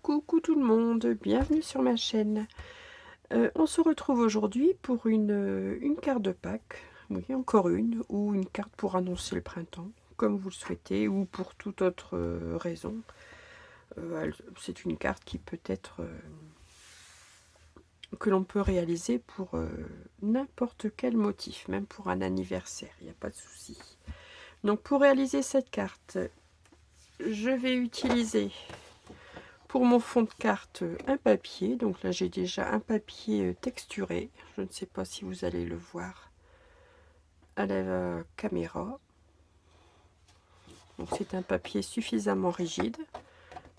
Coucou tout le monde, bienvenue sur ma chaîne. On se retrouve aujourd'hui pour une carte de Pâques, oui encore une, ou une carte pour annoncer le printemps, comme vous le souhaitez, ou pour toute autre raison. C'est une carte qui peut être que l'on peut réaliser pour n'importe quel motif, même pour un anniversaire, il n'y a pas de souci. Donc pour réaliser cette carte, je vais utiliser pour mon fond de carte un papier. Donc là j'ai déjà un papier texturé, je ne sais pas si vous allez le voir à la caméra. Donc c'est un papier suffisamment rigide,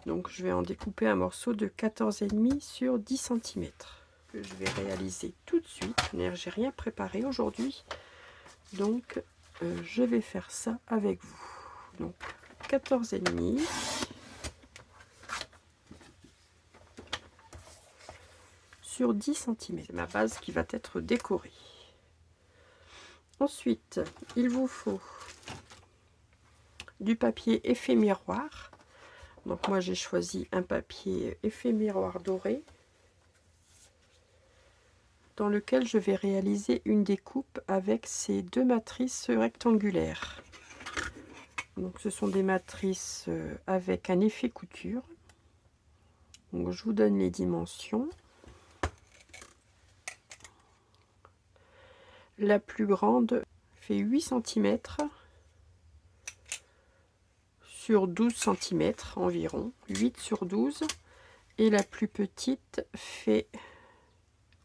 donc je vais en découper un morceau de 14,5 sur 10 cm que je vais réaliser tout de suite. J'ai rien préparé aujourd'hui, donc je vais faire ça avec vous. Donc 14,5 sur 10 cm, ma base qui va être décorée. Ensuite, il vous faut du papier effet miroir. Donc moi j'ai choisi un papier effet miroir doré dans lequel je vais réaliser une découpe avec ces deux matrices rectangulaires. Donc ce sont des matrices avec un effet couture. Donc je vous donne les dimensions. La plus grande fait 8 cm sur 12 cm environ, 8 sur 12, et la plus petite fait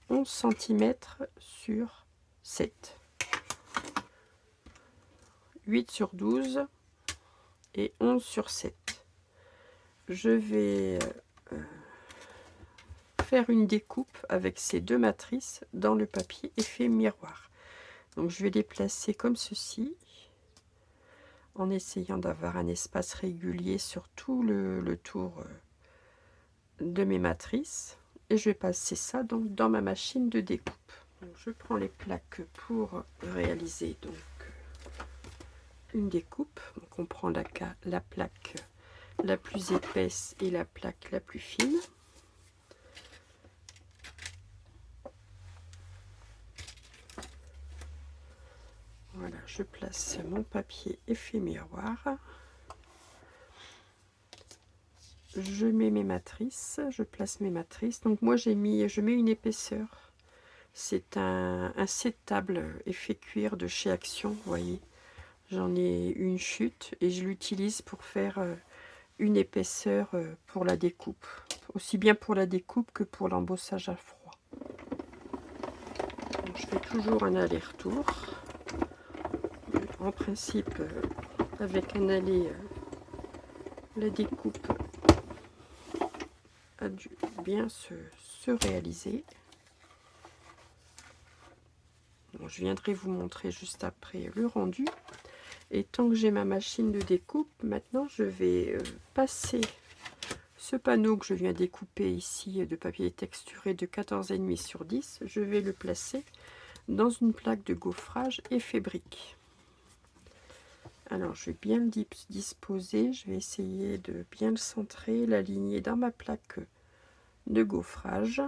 11 cm sur 7. 8 sur 12 et 11 sur 7. Je vais faire une découpe avec ces deux matrices dans le papier effet miroir. Donc je vais les placer comme ceci, en essayant d'avoir un espace régulier sur tout le tour de mes matrices, et je vais passer ça donc dans ma machine de découpe. Donc, je prends les plaques pour réaliser donc une découpe. Donc on prend la plaque la plus épaisse et la plaque la plus fine. Voilà, je place mon papier effet miroir. Je mets mes matrices, je place mes matrices. Donc moi je mets une épaisseur. C'est un setable effet cuir de chez Action, vous voyez. J'en ai une chute et je l'utilise pour faire une épaisseur pour la découpe. Aussi bien pour la découpe que pour l'embossage à froid. Donc je fais toujours un aller-retour. En principe, avec un aller, la découpe a dû bien se réaliser. Bon, je viendrai vous montrer juste après le rendu. Et tant que j'ai ma machine de découpe, maintenant je vais passer ce panneau que je viens découper ici de papier texturé de 14,5 sur 10. Je vais le placer dans une plaque de gaufrage effet brique. Alors je vais bien le disposer, je vais essayer de bien le centrer, l'aligner dans ma plaque de gaufrage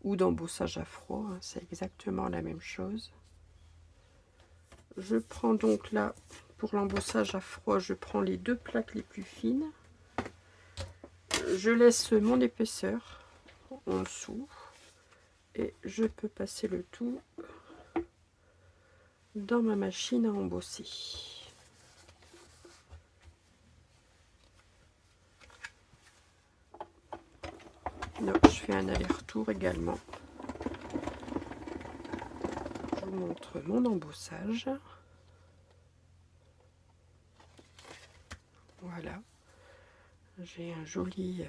ou d'embossage à froid, hein, c'est exactement la même chose. Je prends donc là, pour l'embossage à froid, je prends les deux plaques les plus fines. Je laisse mon épaisseur en dessous et je peux passer le tout dans ma machine à embosser. Donc, je fais un aller-retour également. Je vous montre mon embossage. Voilà. J'ai un joli,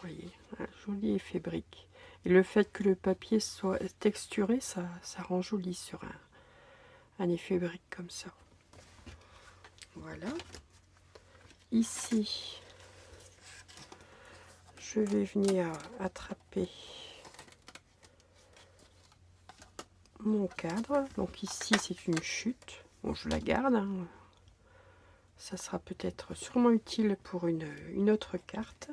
voyez, un joli effet brique. Et le fait que le papier soit texturé, ça rend joli sur un effet brique comme ça. Voilà. Ici, je vais venir attraper mon cadre. Donc ici, c'est une chute. Bon, je la garde, hein. Ça sera peut-être sûrement utile pour une autre carte.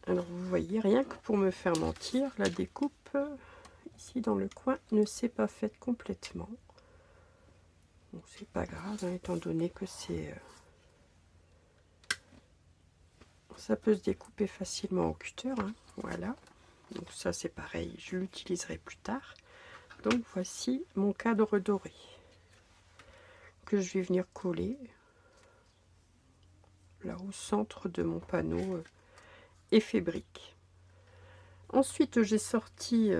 Alors vous voyez, rien que pour me faire mentir, la découpe ici dans le coin ne s'est pas faite complètement. Donc c'est pas grave, hein, étant donné que c'est... ça peut se découper facilement au cutter, hein, voilà. Donc ça c'est pareil, je l'utiliserai plus tard. Donc voici mon cadre doré que je vais venir coller là au centre de mon panneau effet brique. Ensuite j'ai sorti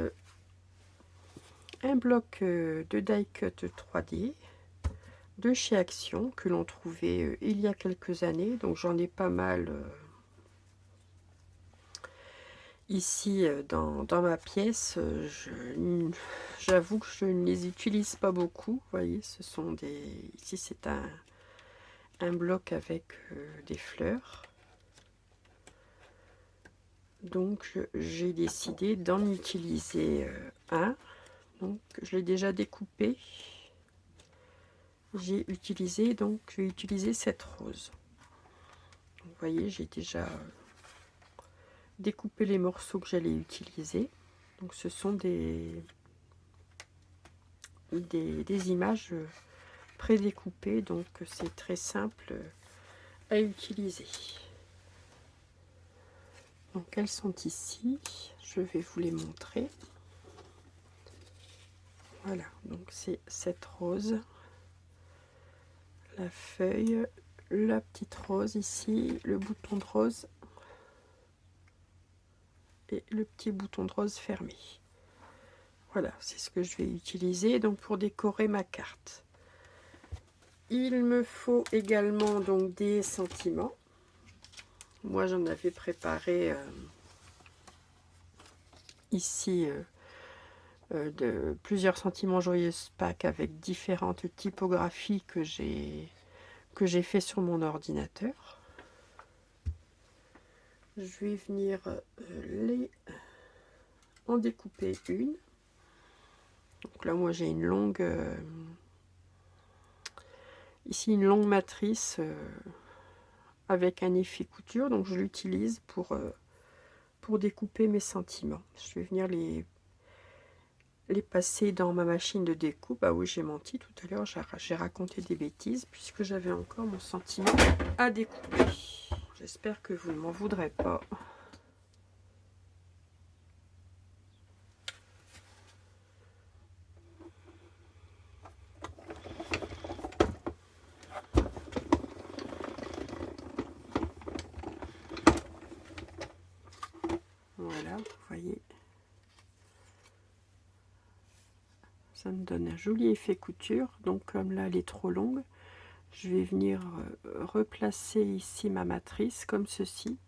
un bloc de die cut 3D de chez Action que l'on trouvait il y a quelques années. Donc j'en ai pas mal ici dans ma pièce. J'avoue que je ne les utilise pas beaucoup. Vous voyez, ce sont des... Ici c'est un bloc avec des fleurs. Donc j'ai décidé d'en utiliser un. Donc je l'ai déjà découpé. J'ai utilisé cette rose. Vous voyez, j'ai déjà découpé les morceaux que j'allais utiliser. Donc ce sont des images prédécoupées, donc c'est très simple à utiliser. Donc elles sont ici, je vais vous les montrer. Voilà, donc c'est cette rose, la feuille, la petite rose ici, le bouton de rose et le petit bouton de rose fermé. Voilà, c'est ce que je vais utiliser donc pour décorer ma carte. Il me faut également donc des sentiments. Moi j'en avais préparé ici de plusieurs sentiments joyeuses Pâques avec différentes typographies que j'ai fait sur mon ordinateur. Je vais venir en découper une. Donc là moi j'ai une longue ici une longue matrice avec un effet couture, donc je l'utilise pour découper mes sentiments. Je vais venir les passer dans ma machine de découpe. Ah oui, j'ai menti tout à l'heure, j'ai raconté des bêtises puisque j'avais encore mon sentiment à découper. J'espère que vous ne m'en voudrez pas. Voilà, vous voyez. Ça me donne un joli effet couture. Donc comme là elle est trop longue, je vais venir replacer ici ma matrice comme ceci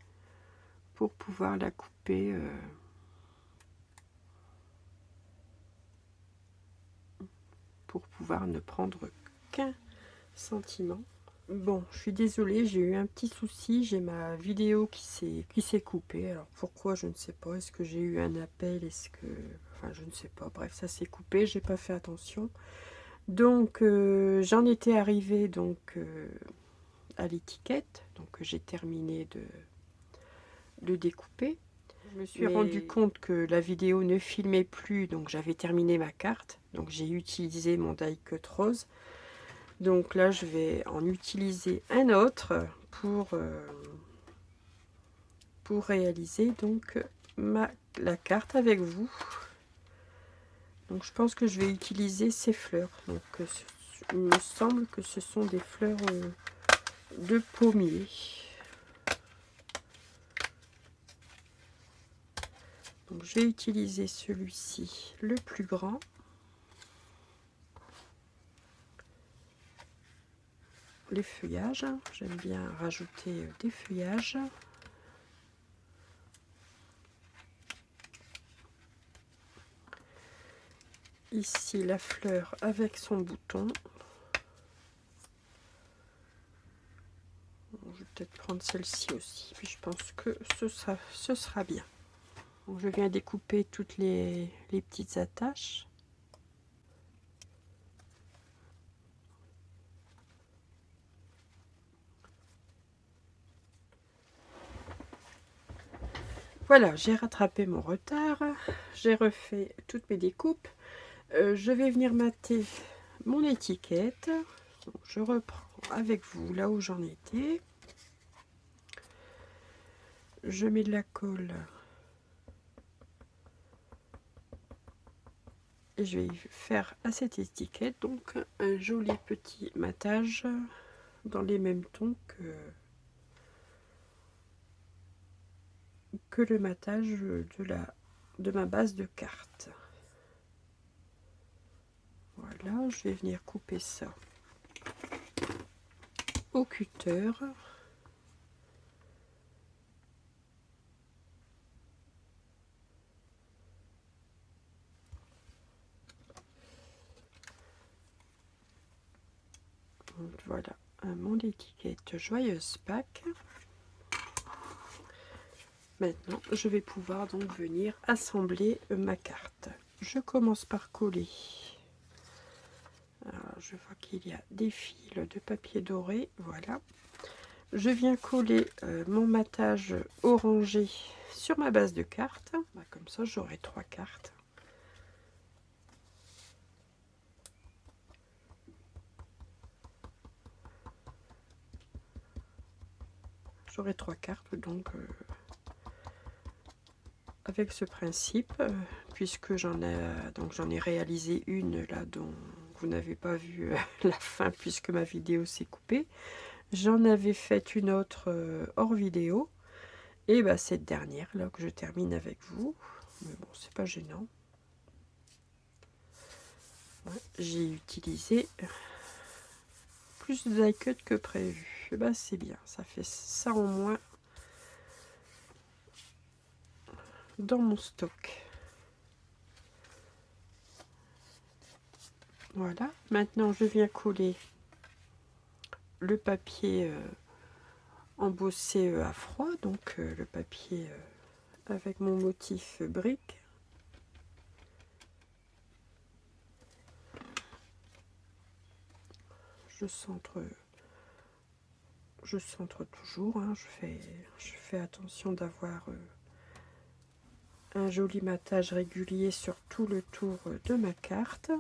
pour pouvoir la couper pour pouvoir ne prendre qu'un sentiment. Bon, je suis désolée, j'ai eu un petit souci, j'ai ma vidéo qui s'est coupée. Alors pourquoi, je ne sais pas. Est-ce que j'ai eu un appel? Est-ce que... Enfin, je ne sais pas. Bref, ça s'est coupé, j'ai pas fait attention. Donc, j'en étais arrivée donc à l'étiquette. Donc, j'ai terminé de découper. Je me suis rendu compte que la vidéo ne filmait plus, donc j'avais terminé ma carte. Donc, j'ai utilisé mon die cut rose. Donc là, je vais en utiliser un autre pour réaliser donc la carte avec vous. Donc je pense que je vais utiliser ces fleurs. Donc il me semble que ce sont des fleurs de pommier. Donc je vais utiliser celui-ci, le plus grand. Les feuillages, j'aime bien rajouter des feuillages. Ici la fleur avec son bouton. Je vais peut-être prendre celle-ci aussi, puis je pense que ce sera bien. Donc, je viens découper toutes les petites attaches. Voilà, j'ai rattrapé mon retard, j'ai refait toutes mes découpes. Je vais venir mater mon étiquette. Donc, je reprends avec vous là où j'en étais. Je mets de la colle et je vais faire à cette étiquette donc un joli petit matage dans les mêmes tons que le matage de ma base de carte. Voilà, je vais venir couper ça au cutter. Donc voilà, mon étiquette Joyeuse Pâques. Maintenant, je vais pouvoir donc venir assembler ma carte. Je commence par coller. Alors, je vois qu'il y a des fils de papier doré, voilà. Je viens coller mon matage orangé sur ma base de carte. Comme ça, j'aurai 3 cartes. J'aurai 3 cartes, donc avec ce principe, puisque j'en ai réalisé une là dont vous n'avez pas vu la fin puisque ma vidéo s'est coupée. J'en avais fait une autre hors vidéo. Et bah, cette dernière là que je termine avec vous. Mais bon, c'est pas gênant. Ouais, j'ai utilisé plus de die cut que prévu. Et bah, c'est bien, ça fait ça en moins dans mon stock. Voilà, maintenant je viens coller le papier embossé à froid, donc le papier avec mon motif brique. Je centre toujours, hein, je fais attention d'avoir un joli matage régulier sur tout le tour de ma carte.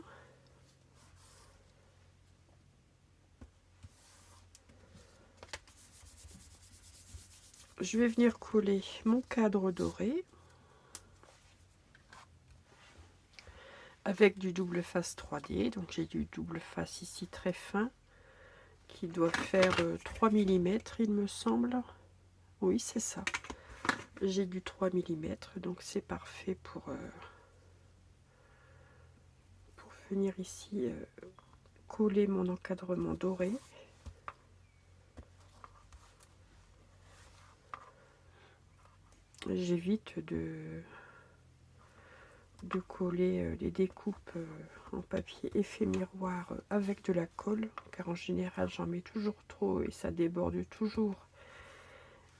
Je vais venir coller mon cadre doré avec du double face 3D. Donc j'ai du double face ici très fin qui doit faire 3 mm il me semble. Oui, c'est ça. J'ai du 3 mm, donc c'est parfait pour venir ici coller mon encadrement doré. J'évite de coller les découpes en papier effet miroir avec de la colle, car en général j'en mets toujours trop et ça déborde toujours.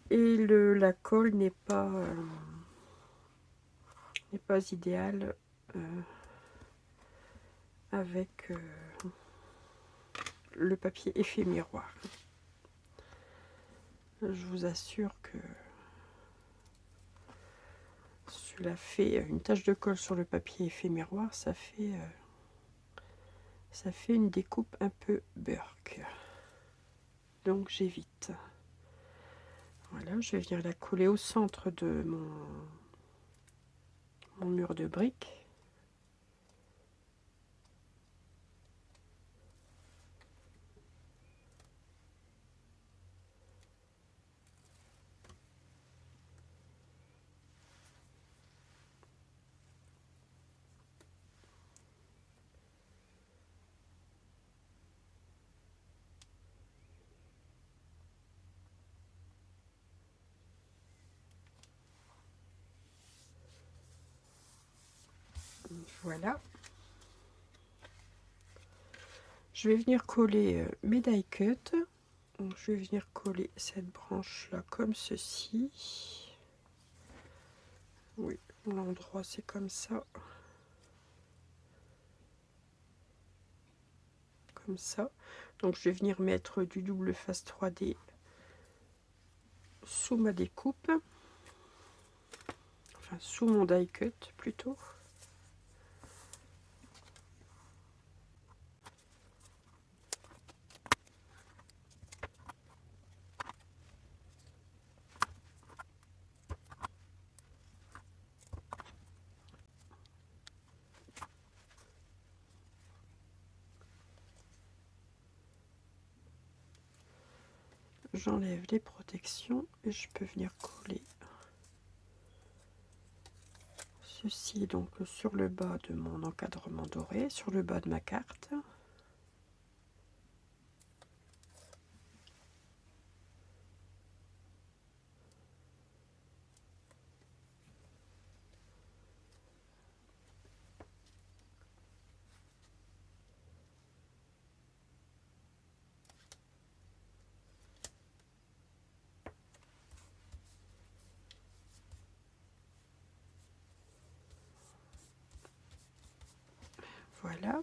Et la colle n'est pas idéale avec le papier effet miroir. Je vous assure que cela fait une tache de colle sur le papier effet miroir, ça fait une découpe un peu burk. Donc j'évite. Voilà, je vais venir la coller au centre de mon mur de briques. Voilà. Je vais venir coller mes die cut. Donc, je vais venir coller cette branche là comme ceci. Oui, L'endroit c'est comme ça. Comme ça. Donc je vais venir mettre du double face 3D sous ma découpe. Enfin sous mon die cut plutôt. J'enlève les protections et je peux venir coller ceci donc sur le bas de mon encadrement doré, sur le bas de ma carte. Voilà.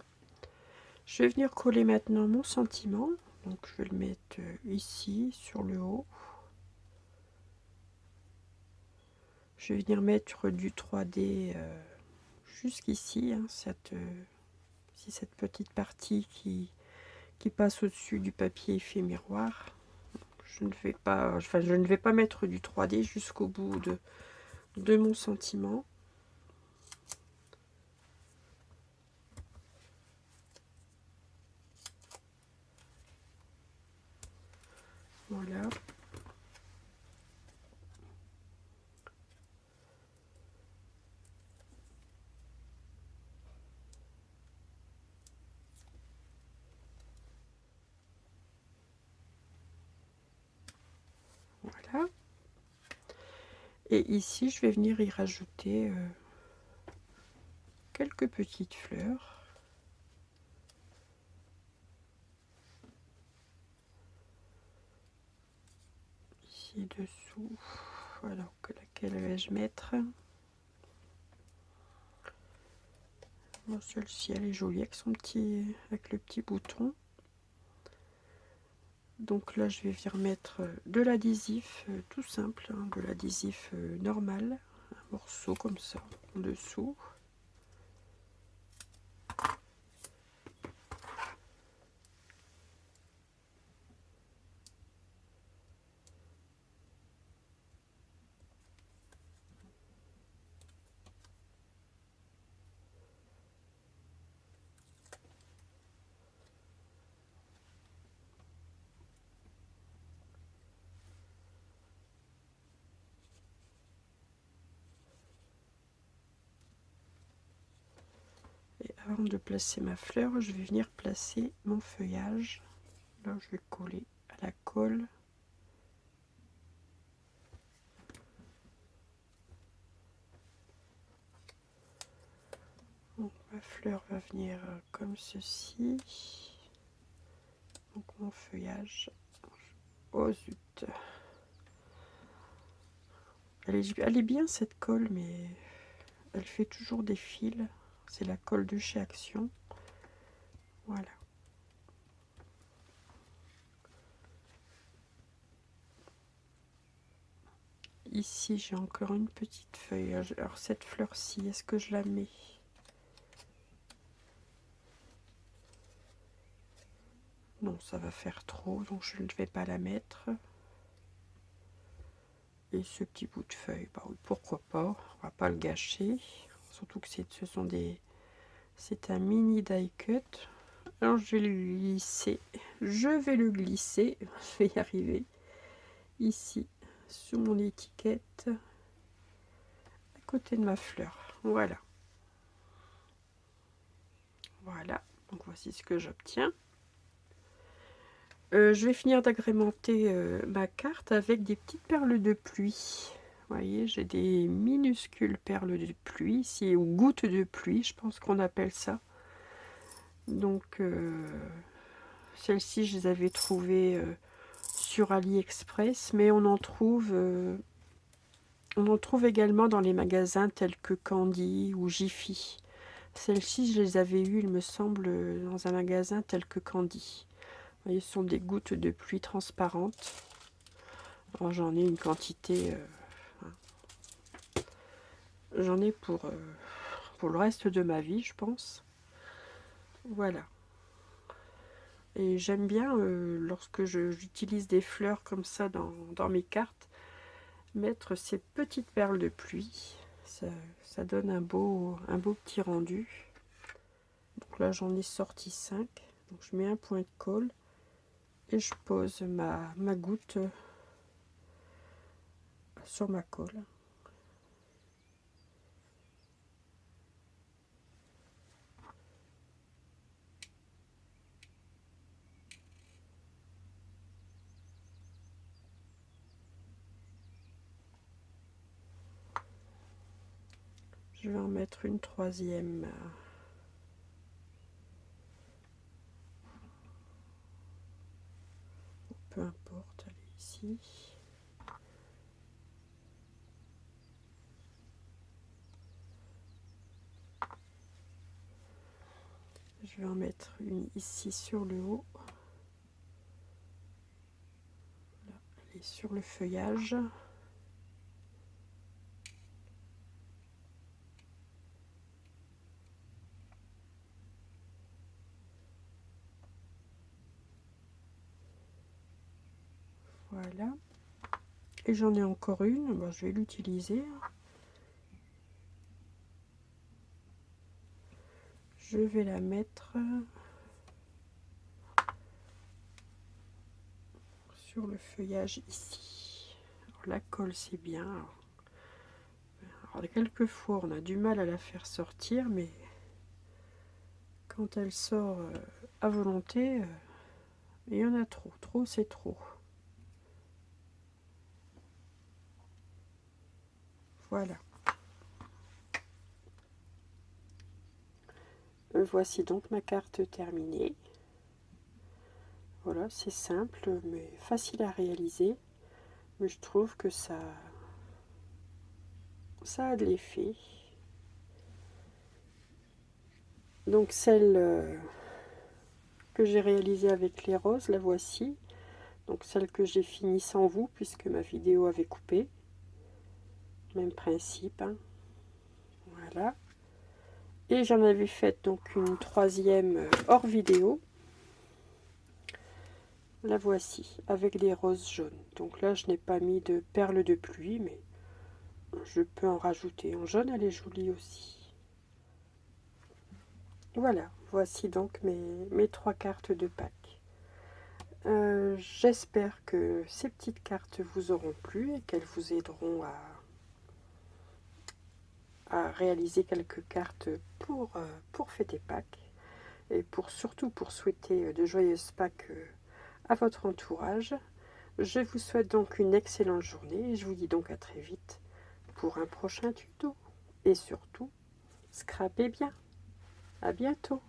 Je vais venir coller maintenant mon sentiment. Donc je vais le mettre ici sur le haut. Je vais venir mettre du 3D jusqu'ici, hein, cette petite partie qui passe au-dessus du papier effet miroir. Je ne vais pas mettre du 3D jusqu'au bout de mon sentiment. Voilà. Voilà. Et ici, je vais venir y rajouter quelques petites fleurs. Ici dessous. Alors que laquelle vais-je mettre? Bon, celle-ci, elle est jolie avec le petit bouton. Donc là, je vais venir mettre de l'adhésif tout simple, hein, de l'adhésif normal, un morceau comme ça en dessous. Et avant de placer ma fleur, je vais venir placer mon feuillage. Là, je vais coller à la colle. Donc, ma fleur va venir comme ceci. Donc mon feuillage. Oh zut. Elle est bien cette colle, mais elle fait toujours des fils. C'est la colle de chez Action. Voilà. Ici, j'ai encore une petite feuille. Alors cette fleur-ci, est-ce que je la mets? Non, ça va faire trop, donc je ne vais pas la mettre. Et ce petit bout de feuille, bah oui, pourquoi pas, on va pas le gâcher. Surtout que c'est un mini die cut. Alors je vais le glisser, je vais y arriver, ici, sous mon étiquette, à côté de ma fleur. Voilà. Voilà, donc voici ce que j'obtiens. Je vais finir d'agrémenter ma carte avec des petites perles de pluie. Vous voyez, j'ai des minuscules perles de pluie ici, ou gouttes de pluie, je pense qu'on appelle ça. Donc, celles-ci, je les avais trouvées sur AliExpress, mais on en trouve On en trouve également dans les magasins tels que Candy ou Jiffy. Celles-ci, je les avais eues, il me semble, dans un magasin tel que Candy. Vous voyez, ce sont des gouttes de pluie transparentes. Alors, j'en ai une quantité... j'en ai pour le reste de ma vie, je pense. Voilà. Et j'aime bien, lorsque j'utilise des fleurs comme ça dans mes cartes, mettre ces petites perles de pluie. Ça donne un beau petit rendu. Donc là, j'en ai sorti 5. Donc je mets un point de colle et je pose ma goutte sur ma colle. Je vais en mettre une troisième. Peu importe, elle est ici. Je vais en mettre une ici sur le haut. Là, elle est sur le feuillage. Voilà. Et j'en ai encore une, bon, je vais l'utiliser. Je vais la mettre sur le feuillage ici. Alors, la colle, c'est bien. Alors, quelquefois, on a du mal à la faire sortir, mais quand elle sort à volonté, il y en a trop. Trop, c'est trop. Voilà. Voici donc ma carte terminée. Voilà, c'est simple, mais facile à réaliser. Mais je trouve que ça a de l'effet. Donc celle que j'ai réalisée avec les roses, la voici. Donc celle que j'ai finie sans vous, puisque ma vidéo avait coupé. Même principe, hein. Voilà. Et j'en avais fait donc une troisième hors vidéo. La voici, avec des roses jaunes. Donc là, je n'ai pas mis de perles de pluie, mais je peux en rajouter. En jaune, elle est jolie aussi. Voilà, voici donc mes 3 cartes de Pâques. J'espère que ces petites cartes vous auront plu et qu'elles vous aideront à réaliser quelques cartes pour fêter Pâques. Et surtout pour souhaiter de joyeuses Pâques à votre entourage. Je vous souhaite donc une excellente journée et je vous dis donc à très vite pour un prochain tuto. Et surtout, scrapez bien. À bientôt.